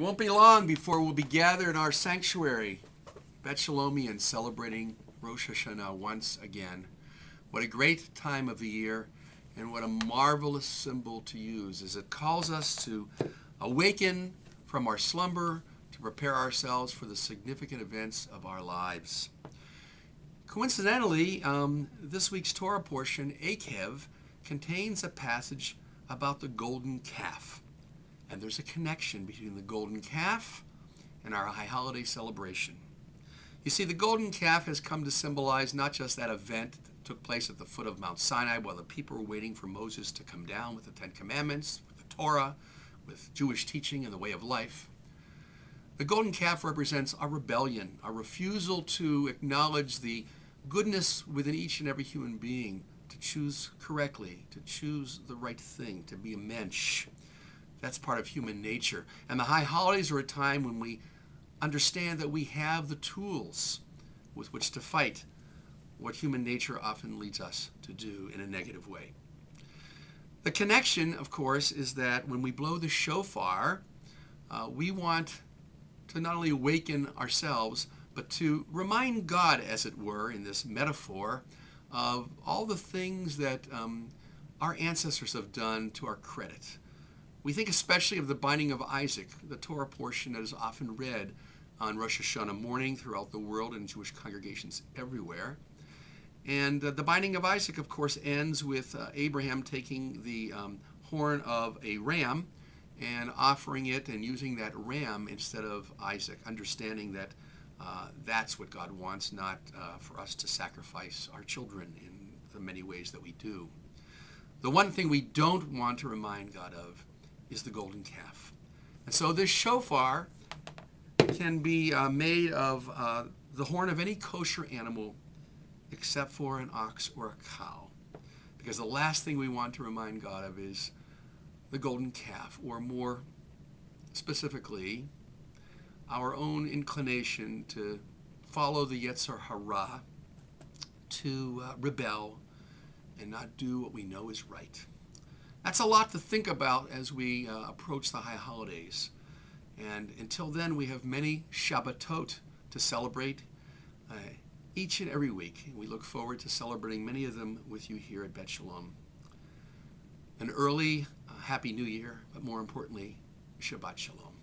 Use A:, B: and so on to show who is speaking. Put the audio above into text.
A: won't be long before we'll be gathered in our sanctuary, Bet Shalomian, celebrating Rosh Hashanah once again. What a great time of the year, and what a marvelous symbol to use as it calls us to awaken from our slumber to prepare ourselves for the significant events of our lives. Coincidentally, this week's Torah portion, Ekev, contains a passage about the golden calf. And there's a connection between the golden calf and our high holiday celebration. You see, the golden calf has come to symbolize not just that event that took place at the foot of Mount Sinai while the people were waiting for Moses to come down with the Ten Commandments, with the Torah, with Jewish teaching and the way of life. The golden calf represents our rebellion, our refusal to acknowledge the goodness within each and every human being, to choose correctly, to choose the right thing, to be a mensch. That's part of human nature. And the high holidays are a time when we understand that we have the tools with which to fight what human nature often leads us to do in a negative way. The connection, of course, is that when we blow the shofar, we want to not only awaken ourselves, but to remind God, as it were, in this metaphor, of all the things that our ancestors have done to our credit. We think especially of the binding of Isaac, the Torah portion that is often read on Rosh Hashanah morning throughout the world in Jewish congregations everywhere. And the binding of Isaac, of course, ends with Abraham taking the horn of a ram and offering it and using that ram instead of Isaac, understanding that that's what God wants, not for us to sacrifice our children in the many ways that we do. The one thing we don't want to remind God of is the golden calf. And so this shofar can be made of the horn of any kosher animal except for an ox or a cow. Because the last thing we want to remind God of is the golden calf, or more specifically, our own inclination to follow the Yetzer Hara, to rebel and not do what we know is right. That's a lot to think about as we approach the high holidays. And until then, we have many Shabbatot to celebrate each and every week. We look forward to celebrating many of them with you here at Bet Shalom. An early Happy New Year, but more importantly, Shabbat Shalom.